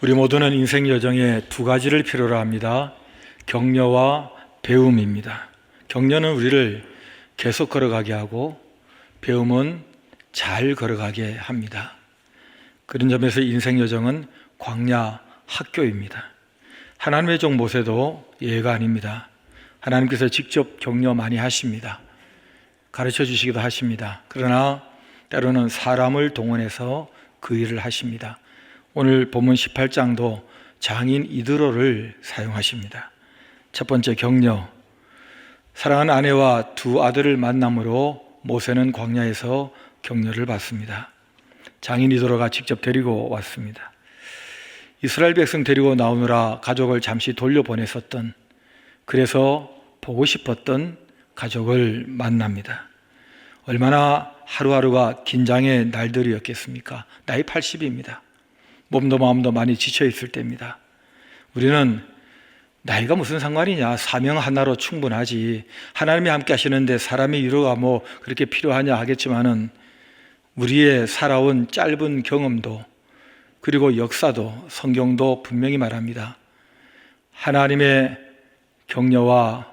우리 모두는 인생 여정에 두 가지를 필요로 합니다. 격려와 배움입니다. 격려는 우리를 계속 걸어가게 하고 배움은 잘 걸어가게 합니다. 그런 점에서 인생 여정은 광야 학교입니다. 하나님의 종 모세도 예가 아닙니다. 하나님께서 직접 격려 많이 하십니다. 가르쳐 주시기도 하십니다. 그러나 때로는 사람을 동원해서 그 일을 하십니다. 오늘 본문 18장도 장인 이드로를 사용하십니다. 첫 번째 격려. 사랑하는 아내와 두 아들을 만남으로 모세는 광야에서 격려를 받습니다. 장인 이드로가 직접 데리고 왔습니다. 이스라엘 백성 데리고 나오느라 가족을 잠시 돌려보냈었던, 그래서 보고 싶었던 가족을 만납니다. 얼마나 하루하루가 긴장의 날들이었겠습니까? 나이 80입니다. 몸도 마음도 많이 지쳐 있을 때입니다. 우리는 나이가 무슨 상관이냐, 사명 하나로 충분하지, 하나님이 함께 하시는데 사람의 위로가 뭐 그렇게 필요하냐 하겠지만은 우리의 살아온 짧은 경험도 그리고 역사도 성경도 분명히 말합니다. 하나님의 격려와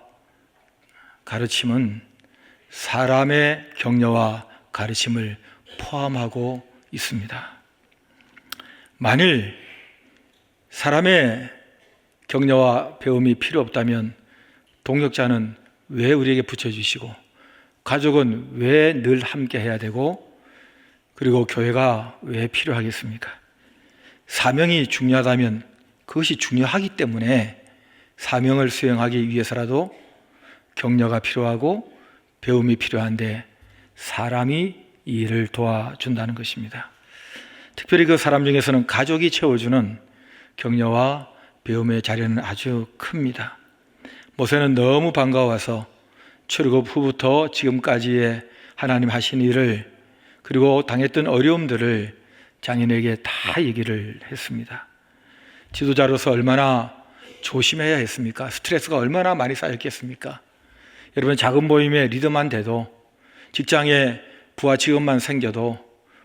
가르침은 사람의 격려와 가르침을 포함하고 있습니다. 만일 사람의 격려와 배움이 필요 없다면 동역자는 왜 우리에게 붙여주시고, 가족은 왜 늘 함께 해야 되고, 그리고 교회가 왜 필요하겠습니까? 사명이 중요하다면 그것이 중요하기 때문에 사명을 수행하기 위해서라도 격려가 필요하고 배움이 필요한데 사람이 이 일을 도와준다는 것입니다. 특별히 그 사람 중에서는 가족이 채워주는 격려와 배움의 자리는 아주 큽니다. 모세는 너무 반가워서 출애굽 후부터 지금까지의 하나님 하신 일을, 그리고 당했던 어려움들을 장인에게 다 얘기를 했습니다. 지도자로서 얼마나 조심해야 했습니까? 스트레스가 얼마나 많이 쌓였겠습니까? 여러분, 작은 모임의 리더만 돼도, 직장에 부하 직업만 생겨도,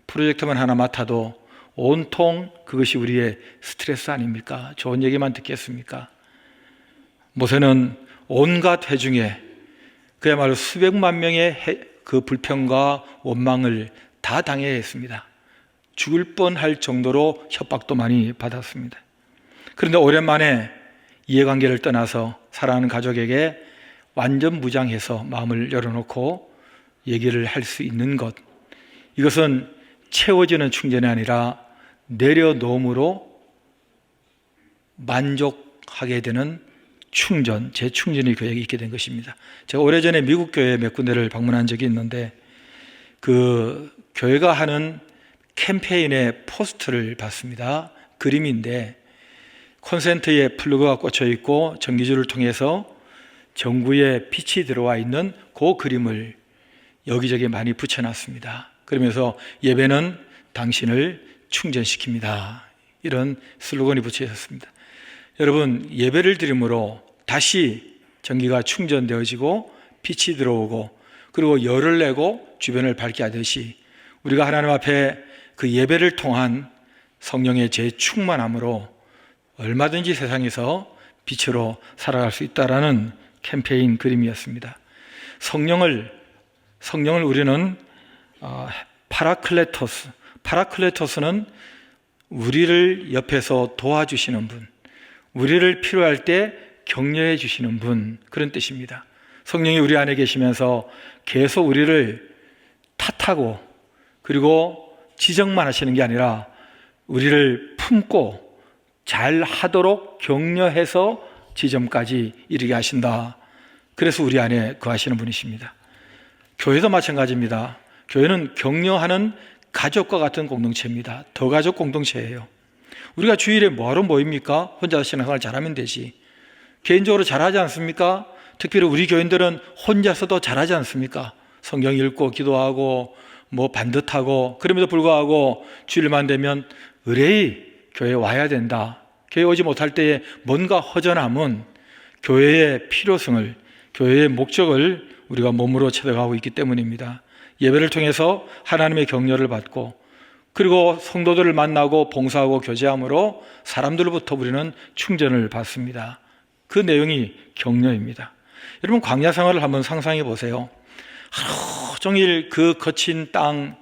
프로젝트만 하나 맡아도 온통 그것이 우리의 스트레스 아닙니까? 좋은 얘기만 듣겠습니까? 모세는 온갖 회중에 그야말로 수백만 명의 그 불평과 원망을 다 당해야 했습니다. 죽을 뻔할 정도로 협박도 많이 받았습니다. 그런데 오랜만에 이해관계를 떠나서 사랑하는 가족에게 완전 무장해서 마음을 열어놓고 얘기를 할 수 있는 것, 이것은 채워지는 충전이 아니라 내려놓음으로 만족하게 되는 충전, 재충전이 그에게 있게 된 것입니다. 제가 오래전에 미국 교회 몇 군데를 방문한 적이 있는데 그 교회가 하는 캠페인의 포스터를 봤습니다. 그림인데 콘센트에 플러그가 꽂혀 있고 전기줄을 통해서 전구에 빛이 들어와 있는 그 그림을 여기저기 많이 붙여놨습니다. 그러면서 예배는 당신을 충전시킵니다. 이런 슬로건이 붙여 있었습니다. 여러분, 예배를 드림으로 다시 전기가 충전되어지고 빛이 들어오고 그리고 열을 내고 주변을 밝게 하듯이 우리가 하나님 앞에 그 예배를 통한 성령의 재충만함으로 얼마든지 세상에서 빛으로 살아갈 수 있다라는 캠페인 그림이었습니다. 성령을 우리는 파라클레토스는 우리를 옆에서 도와주시는 분, 우리를 필요할 때 격려해 주시는 분, 그런 뜻입니다. 성령이 우리 안에 계시면서 계속 우리를 탓하고 그리고 지적만 하시는 게 아니라 우리를 품고 잘 하도록 격려해서 지점까지 이르게 하신다. 그래서 우리 안에 거하시는 분이십니다. 교회도 마찬가지입니다. 교회는 격려하는 가족과 같은 공동체입니다. 더 가족 공동체예요. 우리가 주일에 뭐하러 모입니까? 혼자 신앙생활 잘하면 되지. 개인적으로 잘하지 않습니까? 특별히 우리 교인들은 혼자서도 잘하지 않습니까? 성경 읽고 기도하고 뭐 반듯하고, 그럼에도 불구하고 주일만 되면 의뢰이 교회에 와야 된다. 교회에 오지 못할 때에 뭔가 허전함은 교회의 필요성을, 교회의 목적을 우리가 몸으로 체득하고 있기 때문입니다. 예배를 통해서 하나님의 격려를 받고 그리고 성도들을 만나고 봉사하고 교제함으로 사람들로부터 우리는 충전을 받습니다. 그 내용이 격려입니다. 여러분, 광야 생활을 한번 상상해 보세요. 하루 종일 그 거친 땅,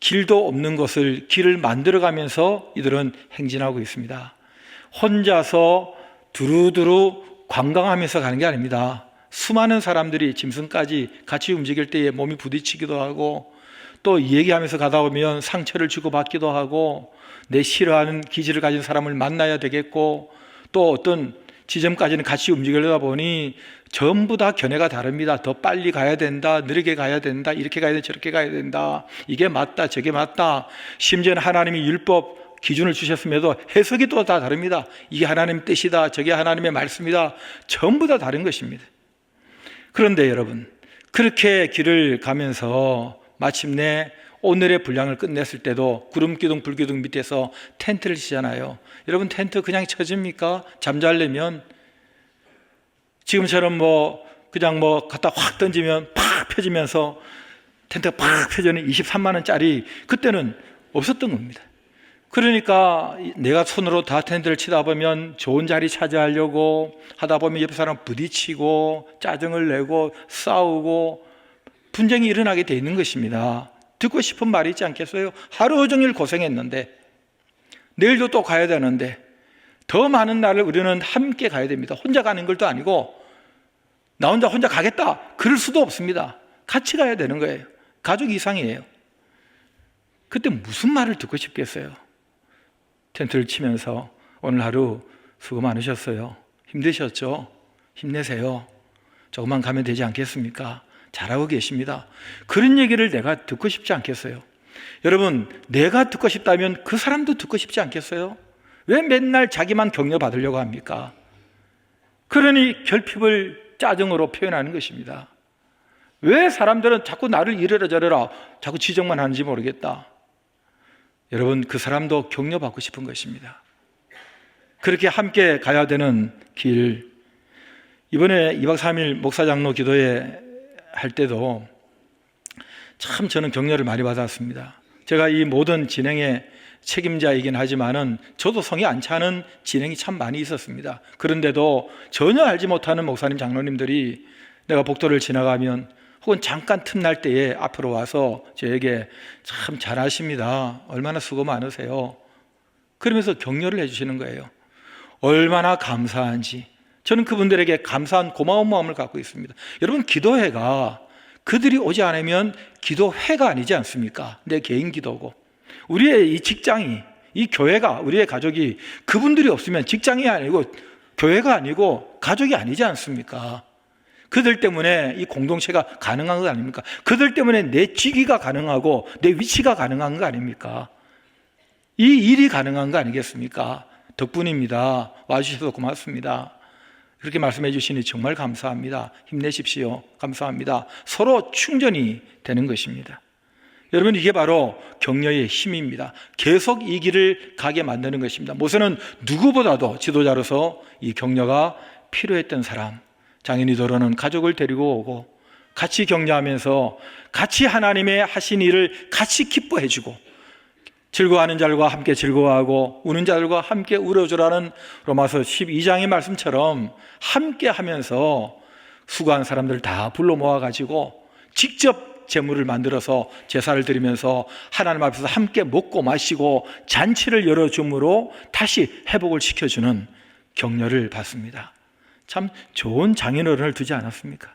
길도 없는 것을 길을 만들어가면서 이들은 행진하고 있습니다. 혼자서 두루두루 관광하면서 가는 게 아닙니다. 수많은 사람들이 짐승까지 같이 움직일 때에 몸이 부딪히기도 하고, 또 얘기하면서 가다 보면 상처를 주고받기도 하고, 내 싫어하는 기질을 가진 사람을 만나야 되겠고, 또 어떤 지점까지는 같이 움직이려다 보니 전부 다 견해가 다릅니다. 더 빨리 가야 된다, 느리게 가야 된다, 이렇게 가야 된다, 저렇게 가야 된다, 이게 맞다, 저게 맞다. 심지어는 하나님이 율법 기준을 주셨음에도 해석이 또 다 다릅니다. 이게 하나님의 뜻이다, 저게 하나님의 말씀이다, 전부 다 다른 것입니다. 그런데 여러분, 그렇게 길을 가면서 마침내 오늘의 분량을 끝냈을 때도 구름기둥 불기둥 밑에서 텐트를 치잖아요. 여러분, 텐트 그냥 쳐집니까? 잠자려면 지금처럼 그냥 갖다 확 던지면 팍 펴지면서 텐트가 팍 펴지는 23만 원짜리 그때는 없었던 겁니다. 그러니까 내가 손으로 다 텐트를 치다 보면 좋은 자리 차지하려고 하다 보면 옆에 사람 부딪히고 짜증을 내고 싸우고 분쟁이 일어나게 돼 있는 것입니다. 듣고 싶은 말이 있지 않겠어요? 하루 종일 고생했는데 내일도 또 가야 되는데 더 많은 날을 우리는 함께 가야 됩니다. 혼자 가는 것도 아니고 나 혼자 가겠다 그럴 수도 없습니다. 같이 가야 되는 거예요. 가족 이상이에요. 그때 무슨 말을 듣고 싶겠어요? 텐트를 치면서 오늘 하루 수고 많으셨어요. 힘드셨죠? 힘내세요. 조금만 가면 되지 않겠습니까? 잘하고 계십니다. 그런 얘기를 내가 듣고 싶지 않겠어요? 여러분, 내가 듣고 싶다면 그 사람도 듣고 싶지 않겠어요? 왜 맨날 자기만 격려받으려고 합니까? 그러니 결핍을 짜증으로 표현하는 것입니다. 왜 사람들은 자꾸 나를 이래라 저래라 자꾸 지적만 하는지 모르겠다. 여러분, 그 사람도 격려받고 싶은 것입니다. 그렇게 함께 가야 되는 길, 이번에 2박 3일 목사장로 기도회 할 때도 참 저는 격려를 많이 받았습니다. 제가 이 모든 진행의 책임자이긴 하지만은 저도 성이 안 차는 진행이 참 많이 있었습니다. 그런데도 전혀 알지 못하는 목사님 장로님들이 내가 복도를 지나가면 혹은 잠깐 틈날 때에 앞으로 와서 저에게 참 잘하십니다, 얼마나 수고 많으세요, 그러면서 격려를 해주시는 거예요. 얼마나 감사한지 저는 그분들에게 감사한 고마운 마음을 갖고 있습니다. 여러분, 기도회가 그들이 오지 않으면 기도회가 아니지 않습니까? 내 개인 기도고 우리의 이 직장이, 이 교회가, 우리의 가족이 그분들이 없으면 직장이 아니고 교회가 아니고 가족이 아니지 않습니까? 그들 때문에 이 공동체가 가능한 거 아닙니까? 그들 때문에 내 직위가 가능하고 내 위치가 가능한 거 아닙니까? 이 일이 가능한 거 아니겠습니까? 덕분입니다. 와주셔서 고맙습니다. 그렇게 말씀해 주시니 정말 감사합니다. 힘내십시오. 감사합니다. 서로 충전이 되는 것입니다. 여러분, 이게 바로 격려의 힘입니다. 계속 이 길을 가게 만드는 것입니다. 모세는 누구보다도 지도자로서 이 격려가 필요했던 사람, 장인이도로는 가족을 데리고 오고 같이 격려하면서 같이 하나님의 하신 일을 같이 기뻐해주고 즐거워하는 자들과 함께 즐거워하고 우는 자들과 함께 울어주라는 로마서 12장의 말씀처럼 함께 하면서 수고한 사람들 다 불러 모아가지고 직접 제물을 만들어서 제사를 드리면서 하나님 앞에서 함께 먹고 마시고 잔치를 열어줌으로 다시 회복을 시켜주는 격려를 받습니다. 참 좋은 장인어른을 두지 않았습니까?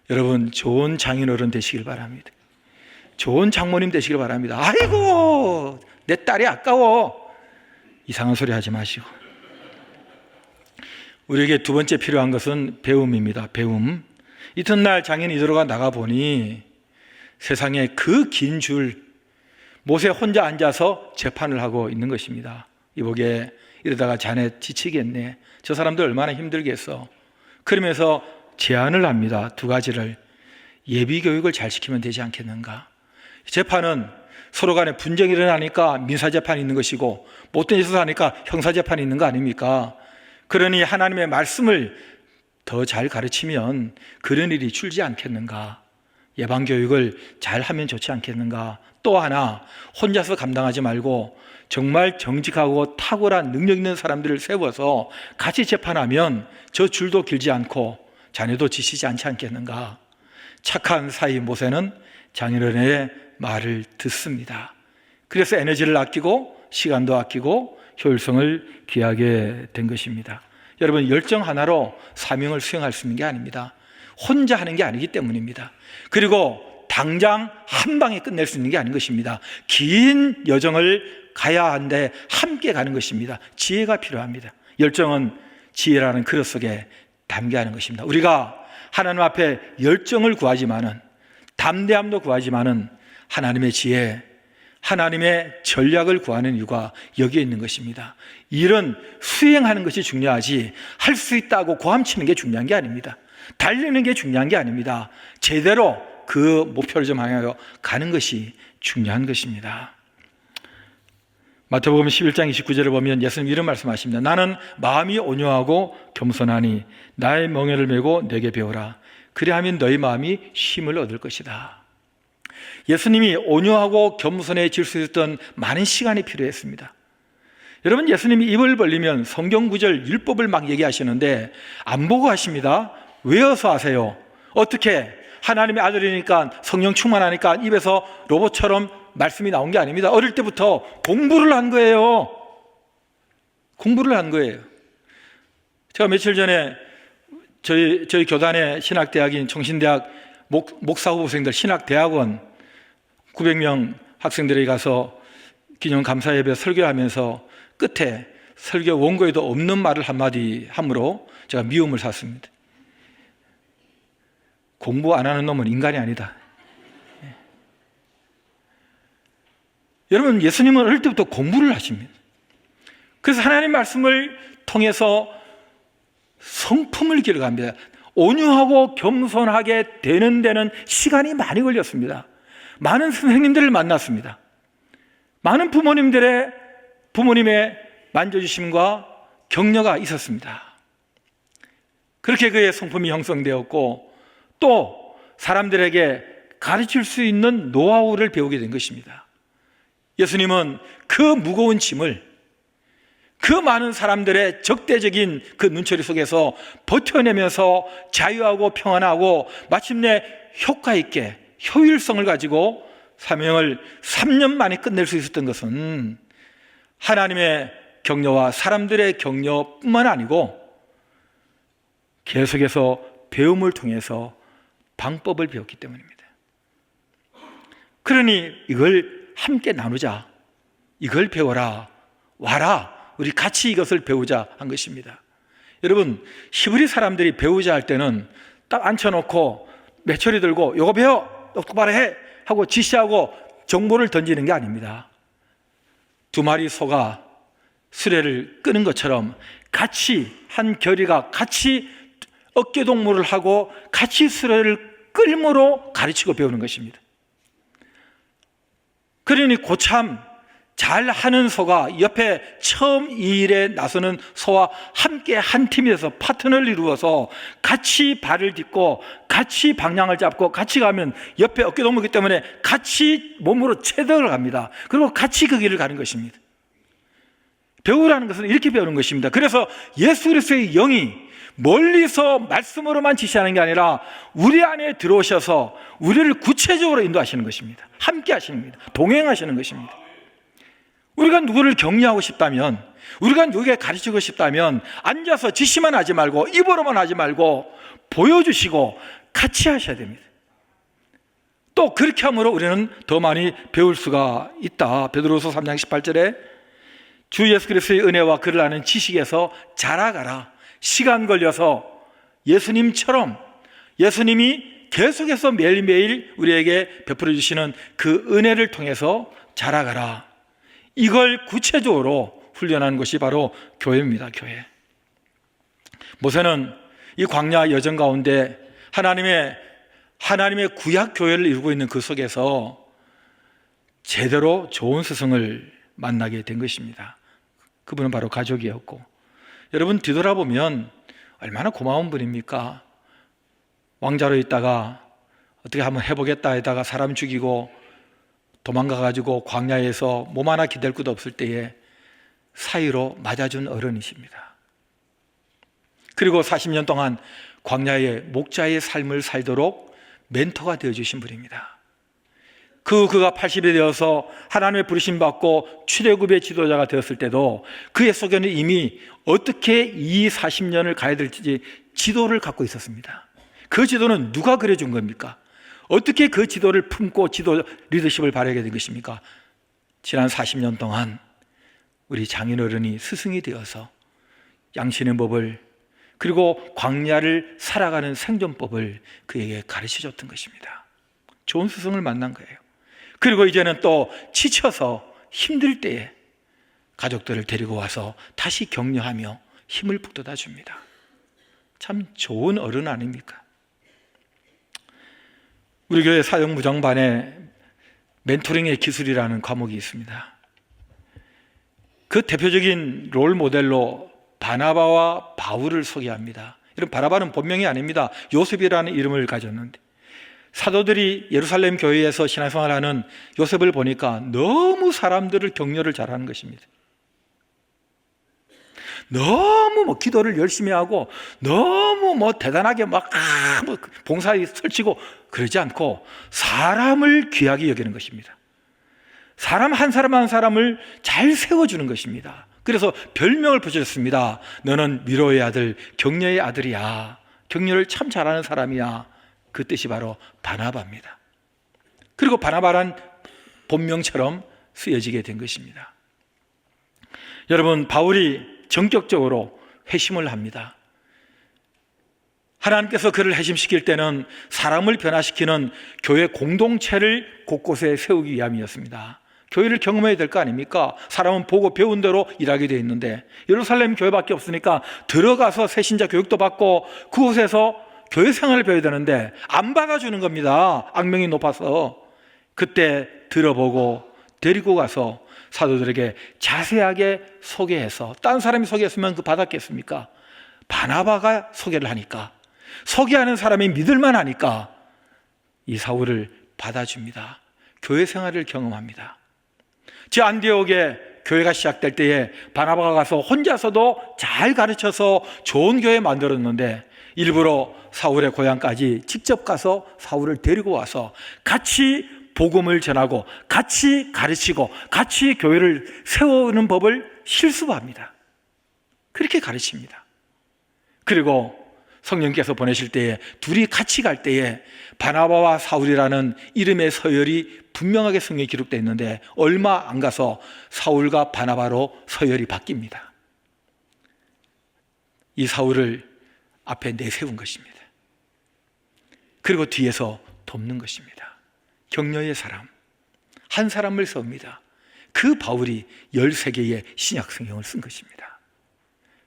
여러분, 좋은 장인어른 되시길 바랍니다. 좋은 장모님 되시길 바랍니다. 아이고, 내 딸이 아까워, 이상한 소리 하지 마시고. 우리에게 두 번째 필요한 것은 배움입니다. 배움. 이튿날 장인 이도로가 나가보니 세상에 그 긴 줄, 모세 혼자 앉아서 재판을 하고 있는 것입니다. 이보게, 이러다가 자네 지치겠네, 저 사람들 얼마나 힘들겠어. 그러면서 제안을 합니다. 두 가지를. 예비교육을 잘 시키면 되지 않겠는가. 재판은 서로 간에 분쟁이 일어나니까 민사재판이 있는 것이고 못된 짓을 하니까 형사재판이 있는 거 아닙니까? 그러니 하나님의 말씀을 더 잘 가르치면 그런 일이 줄지 않겠는가. 예방교육을 잘 하면 좋지 않겠는가. 또 하나, 혼자서 감당하지 말고 정말 정직하고 탁월한 능력 있는 사람들을 세워서 같이 재판하면 저 줄도 길지 않고 자녀도 지치지 않지 않겠는가. 착한 사위 모세는 장인어른의 말을 듣습니다. 그래서 에너지를 아끼고 시간도 아끼고 효율성을 기하게 된 것입니다. 여러분, 열정 하나로 사명을 수행할 수 있는 게 아닙니다. 혼자 하는 게 아니기 때문입니다. 그리고 당장 한 방에 끝낼 수 있는 게 아닌 것입니다. 긴 여정을 가야 하는데 함께 가는 것입니다. 지혜가 필요합니다. 열정은 지혜라는 그릇 속에 담겨 하는 것입니다. 우리가 하나님 앞에 열정을 구하지만은, 담대함도 구하지만은 하나님의 지혜, 하나님의 전략을 구하는 이유가 여기에 있는 것입니다. 일은 수행하는 것이 중요하지 할 수 있다고 고함치는 게 중요한 게 아닙니다. 달리는 게 중요한 게 아닙니다. 제대로 그 목표를 좀 향하여 가는 것이 중요한 것입니다. 마태복음 11장 29절을 보면 예수님 이런 말씀하십니다. 나는 마음이 온유하고 겸손하니 나의 멍에를 메고 내게 배우라. 그리하면 너희 마음이 쉼을 얻을 것이다. 예수님이 온유하고 겸손해질 수 있었던 많은 시간이 필요했습니다. 여러분, 예수님이 입을 벌리면 성경 구절 율법을 막 얘기하시는데 안 보고 하십니다. 외워서 하세요. 어떻게? 하나님의 아들이니까, 성령 충만하니까 입에서 로봇처럼 말씀이 나온 게 아닙니다. 어릴 때부터 공부를 한 거예요. 공부를 한 거예요. 제가 며칠 전에 저희 교단의 신학대학인 청신대학 목사후보생들 신학대학원 900명 학생들에게 가서 기념 감사예배 설교하면서 끝에 설교 원고에도 없는 말을 한마디 함으로 제가 미움을 샀습니다. 공부 안 하는 놈은 인간이 아니다. 여러분, 예수님은 어릴 때부터 공부를 하십니다. 그래서 하나님 말씀을 통해서 성품을 기록합니다. 온유하고 겸손하게 되는 데는 시간이 많이 걸렸습니다. 많은 선생님들을 만났습니다. 많은 부모님의 만져주심과 격려가 있었습니다. 그렇게 그의 성품이 형성되었고 또 사람들에게 가르칠 수 있는 노하우를 배우게 된 것입니다. 예수님은 그 무거운 짐을 그 많은 사람들의 적대적인 그 눈초리 속에서 버텨내면서 자유하고 평안하고 마침내 효과 있게 효율성을 가지고 사명을 3년 만에 끝낼 수 있었던 것은 하나님의 격려와 사람들의 격려뿐만 아니고 계속해서 배움을 통해서 방법을 배웠기 때문입니다. 그러니 이걸 함께 나누자, 이걸 배워라, 와라, 우리 같이 이것을 배우자 한 것입니다. 여러분, 히브리 사람들이 배우자 할 때는 딱 앉혀놓고 메추리 들고 요거 배워, 똑바로 해 하고 지시하고 정보를 던지는 게 아닙니다. 두 마리 소가 수레를 끄는 것처럼 같이 한 결의가 같이 어깨동무를 하고 같이 수레를 끌므로 가르치고 배우는 것입니다. 그러니 고참 잘하는 소가 옆에 처음 이 일에 나서는 소와 함께 한 팀이 돼서 파트너를 이루어서 같이 발을 딛고 같이 방향을 잡고 같이 가면 옆에 어깨동무이기 때문에 같이 몸으로 체득을 갑니다. 그리고 같이 그 길을 가는 것입니다. 배우라는 것은 이렇게 배우는 것입니다. 그래서 예수 그리스도의 영이 멀리서 말씀으로만 지시하는 게 아니라 우리 안에 들어오셔서 우리를 구체적으로 인도하시는 것입니다. 함께 하시는 겁니다. 동행하시는 것입니다. 우리가 누구를 격려하고 싶다면, 우리가 누구에게 가르치고 싶다면 앉아서 지시만 하지 말고 입으로만 하지 말고 보여주시고 같이 하셔야 됩니다. 또 그렇게 함으로 우리는 더 많이 배울 수가 있다. 베드로서 3장 18절에 주 예수 그리스도의 은혜와 그를 아는 지식에서 자라가라. 시간 걸려서 예수님처럼, 예수님이 계속해서 매일매일 우리에게 베풀어 주시는 그 은혜를 통해서 자라가라. 이걸 구체적으로 훈련하는 것이 바로 교회입니다. 교회. 모세는 이 광야 여정 가운데 하나님의 구약 교회를 이루고 있는 그 속에서 제대로 좋은 스승을 만나게 된 것입니다. 그분은 바로 가족이었고, 여러분 뒤돌아보면 얼마나 고마운 분입니까? 왕자로 있다가 어떻게 한번 해보겠다 하다가 사람 죽이고 도망가가지고 광야에서 몸 하나 기댈 것도 없을 때에 사이로 맞아준 어른이십니다. 그리고 40년 동안 광야의 목자의 삶을 살도록 멘토가 되어주신 분입니다. 그가 80이 되어서 하나님의 부르심 받고 출애굽의 지도자가 되었을 때도 그의 속에는 이미 어떻게 이 40년을 가야 될지 지도를 갖고 있었습니다. 그 지도는 누가 그려준 겁니까? 어떻게 그 지도를 품고 지도 리더십을 발휘하게 된 것입니까? 지난 40년 동안 우리 장인어른이 스승이 되어서 양신의 법을, 그리고 광야를 살아가는 생존법을 그에게 가르쳐줬던 것입니다. 좋은 스승을 만난 거예요. 그리고 이제는 또 지쳐서 힘들 때에 가족들을 데리고 와서 다시 격려하며 힘을 북돋아 줍니다. 참 좋은 어른 아닙니까? 우리 교회 사역무장반에 멘토링의 기술이라는 과목이 있습니다. 그 대표적인 롤 모델로 바나바와 바울을 소개합니다. 이런 바나바는 본명이 아닙니다. 요셉이라는 이름을 가졌는데, 사도들이 예루살렘 교회에서 신앙생활하는 요셉을 보니까 너무 사람들을 격려를 잘하는 것입니다. 너무 기도를 열심히 하고 너무 대단하게 봉사에 설치고 그러지 않고 사람을 귀하게 여기는 것입니다. 사람 한 사람 한 사람을 잘 세워주는 것입니다. 그래서 별명을 붙였습니다. 너는 위로의 아들, 격려의 아들이야. 격려를 참 잘하는 사람이야. 그 뜻이 바로 바나바입니다. 그리고 바나바란 본명처럼 쓰여지게 된 것입니다. 여러분, 바울이 전격적으로 회심을 합니다. 하나님께서 그를 회심시킬 때는 사람을 변화시키는 교회 공동체를 곳곳에 세우기 위함이었습니다. 교회를 경험해야 될 거 아닙니까? 사람은 보고 배운 대로 일하게 되어 있는데 예루살렘 교회밖에 없으니까 들어가서 새신자 교육도 받고 그곳에서 교회 생활을 배워야 되는데 안 받아주는 겁니다. 악명이 높아서. 그때 들어보고 데리고 가서 사도들에게 자세하게 소개해서, 딴 사람이 소개했으면 그 받았겠습니까? 바나바가 소개를 하니까, 소개하는 사람이 믿을만 하니까 이 사울을 받아줍니다. 교회 생활을 경험합니다. 저 안디옥에 교회가 시작될 때에 바나바가 가서 혼자서도 잘 가르쳐서 좋은 교회 만들었는데 일부러 사울의 고향까지 직접 가서 사울을 데리고 와서 같이 복음을 전하고 같이 가르치고 같이 교회를 세우는 법을 실습합니다. 그렇게 가르칩니다. 그리고 성령께서 보내실 때에 둘이 같이 갈 때에 바나바와 사울이라는 이름의 서열이 분명하게 성경에 기록되어 있는데 얼마 안 가서 사울과 바나바로 서열이 바뀝니다. 이 사울을 앞에 내세운 것입니다. 그리고 뒤에서 돕는 것입니다. 격려의 사람, 한 사람을 세웁니다. 그 바울이 13개의 신약 성경을 쓴 것입니다.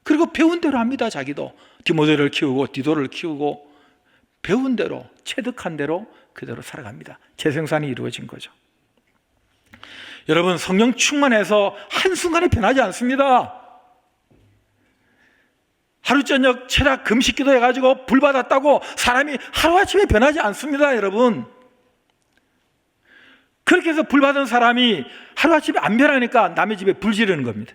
그리고 배운 대로 합니다. 자기도 디모데를 키우고 디도를 키우고 배운 대로, 체득한 대로 그대로 살아갑니다. 재생산이 이루어진 거죠. 여러분, 성령 충만해서 한순간에 변하지 않습니다. 하루 저녁 철학 금식기도 해가지고 불 받았다고 사람이 하루아침에 변하지 않습니다. 여러분, 그렇게 해서 불 받은 사람이 하루아침에 안 변하니까 남의 집에 불 지르는 겁니다.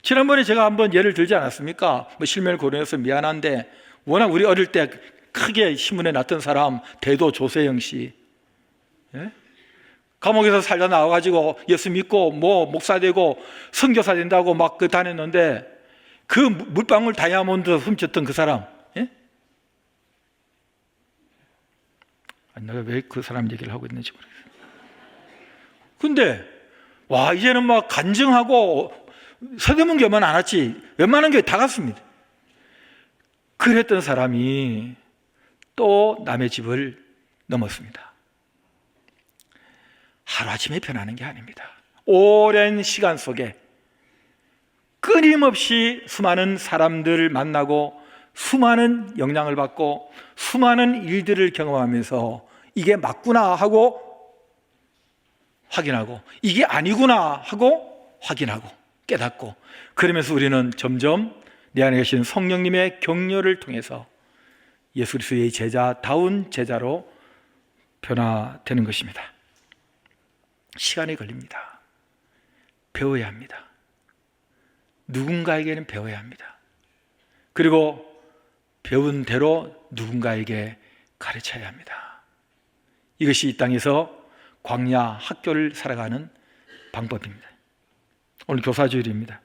지난번에 제가 한번 예를 들지 않았습니까? 실명을 거론해서 미안한데 워낙 우리 어릴 때 크게 신문에 났던 사람 대도 조세영 씨, 예? 감옥에서 살다 나와가지고 예수 믿고 목사 되고 선교사 된다고 막 다녔는데 그 물방울 다이아몬드 훔쳤던 그 사람, 예? 내가 왜 그 사람 얘기를 하고 있는지 모르겠어요. 근데 이제는 막 간증하고 서대문 교회만 안 왔지 웬만한 교회 다 갔습니다. 그랬던 사람이 또 남의 집을 넘었습니다. 하루아침에 변하는 게 아닙니다. 오랜 시간 속에 끊임없이 수많은 사람들을 만나고 수많은 영향을 받고 수많은 일들을 경험하면서 이게 맞구나 하고 확인하고 이게 아니구나 하고 확인하고 깨닫고, 그러면서 우리는 점점 내 안에 계신 성령님의 격려를 통해서 예수 그리스도의 제자다운 제자로 변화되는 것입니다. 시간이 걸립니다. 배워야 합니다. 누군가에게는 배워야 합니다. 그리고 배운 대로 누군가에게 가르쳐야 합니다. 이것이 이 땅에서 광야 학교를 살아가는 방법입니다. 오늘 교사주일입니다.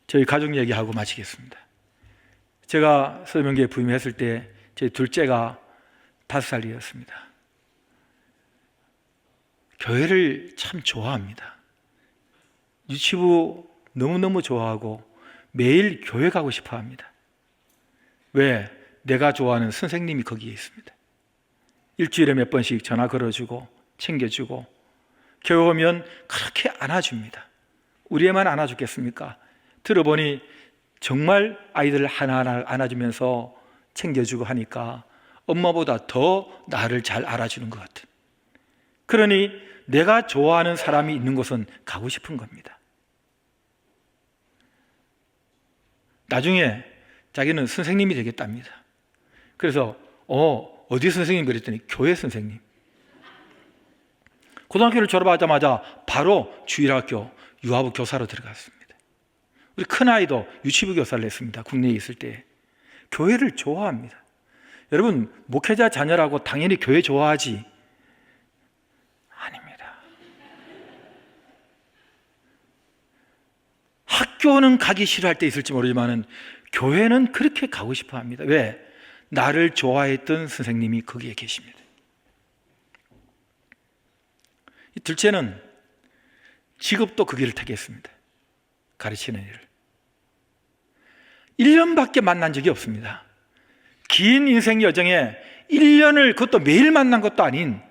저희 가족 얘기하고 마치겠습니다. 제가 서명교에 부임했을 때 제 둘째가 5살이었습니다. 교회를 참 좋아합니다. 유치부 너무너무 좋아하고 매일 교회 가고 싶어 합니다. 왜? 내가 좋아하는 선생님이 거기에 있습니다. 일주일에 몇 번씩 전화 걸어주고 챙겨주고 교회 오면 그렇게 안아줍니다. 우리 애만 안아주겠습니까? 들어보니 정말 아이들을 하나하나 안아주면서 챙겨주고 하니까 엄마보다 더 나를 잘 알아주는 것 같은, 그러니 내가 좋아하는 사람이 있는 곳은 가고 싶은 겁니다. 나중에 자기는 선생님이 되겠답니다. 그래서 어디 선생님 그랬더니 교회 선생님. 고등학교를 졸업하자마자 바로 주일학교 유아부 교사로 들어갔습니다. 우리 큰아이도 유치부 교사를 했습니다. 국내에 있을 때. 교회를 좋아합니다. 여러분, 목회자 자녀라고 당연히 교회 좋아하지? 아닙니다. 학교는 가기 싫어할 때 있을지 모르지만 교회는 그렇게 가고 싶어 합니다. 왜? 나를 좋아했던 선생님이 거기에 계십니다. 둘째는 직업도 그 길을 택했습니다. 가르치는 일을. 1년밖에 만난 적이 없습니다. 긴 인생 여정에 1년을, 그것도 매일 만난 것도 아닌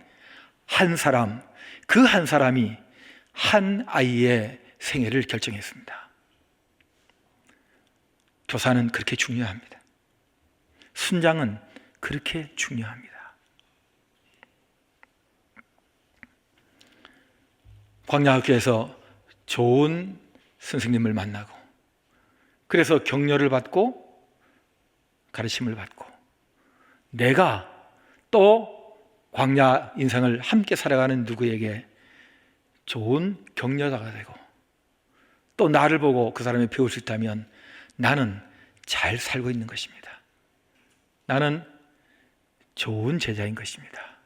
한 사람, 그 한 사람이 한 아이의 생애를 결정했습니다. 교사는 그렇게 중요합니다. 순장은 그렇게 중요합니다. 광야학교에서 좋은 선생님을 만나고, 그래서 격려를 받고 가르침을 받고, 내가 또 광야 인생을 함께 살아가는 누구에게 좋은 격려자가 되고, 또 나를 보고 그 사람이 배울 수 있다면 나는 잘 살고 있는 것입니다. 나는 좋은 제자인 것입니다.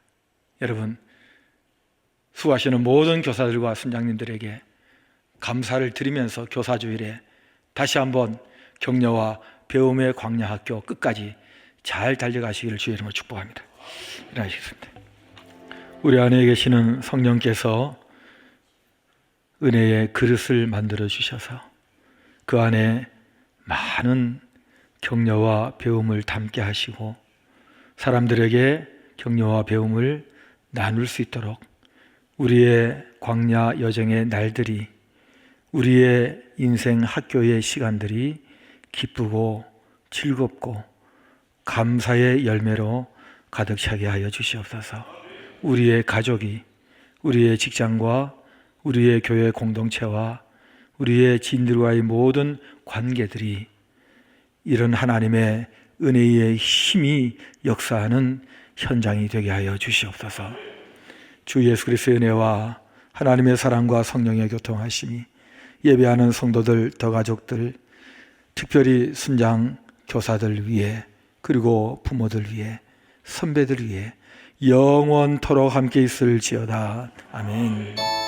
여러분, 수고하시는 모든 교사들과 순장님들에게 감사를 드리면서 교사주일에 다시 한번 격려와 배움의 광야학교 끝까지 잘 달려가시기를 주의 이름으로 축복합니다. 일어나시겠습니다. 우리 안에 계시는 성령께서 은혜의 그릇을 만들어 주셔서 그 안에 많은 격려와 배움을 담게 하시고 사람들에게 격려와 배움을 나눌 수 있도록 우리의 광야 여정의 날들이, 우리의 인생 학교의 시간들이 기쁘고 즐겁고 감사의 열매로 가득 차게 하여 주시옵소서. 우리의 가족이, 우리의 직장과 우리의 교회 공동체와 우리의 지인들과의 모든 관계들이 이런 하나님의 은혜의 힘이 역사하는 현장이 되게 하여 주시옵소서. 주 예수 그리스도의 은혜와 하나님의 사랑과 성령의 교통하심이 예배하는 성도들, 더 가족들, 특별히 순장 교사들 위해, 그리고 부모들 위해, 선배들 위해 영원토록 함께 있을지어다. 아멘.